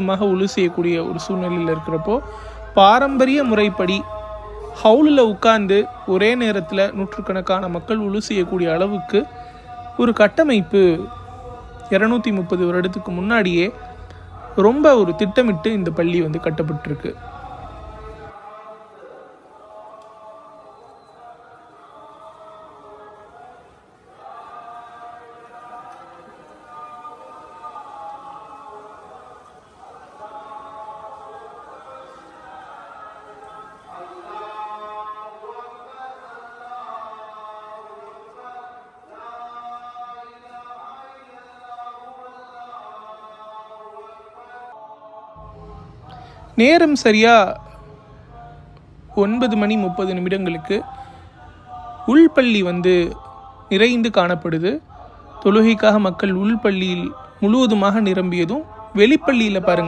முழுவதுமாக உழு செய்யக்கூடிய ஒரு சூழ்நிலையில் இருக்கிறப்போ பாரம்பரிய முறைப்படி ஹவுலில் உட்கார்ந்து ஒரே நேரத்தில் நூற்றுக்கணக்கான மக்கள் உழு செய்யக்கூடிய அளவுக்கு ஒரு கட்டமைப்பு 230 வருடத்துக்கு முன்னாடியே ரொம்ப ஒரு திட்டமிட்டு இந்த பள்ளி கட்டப்பட்டிருக்கு. நேரம் சரியாக 9:30 உள்பள்ளி நிறைந்து காணப்படுது. தொழுகைக்காக மக்கள் உள்பள்ளியில் முழுவதுமாக நிரம்பியதும் வெளிப்பள்ளியில் பாருங்கள்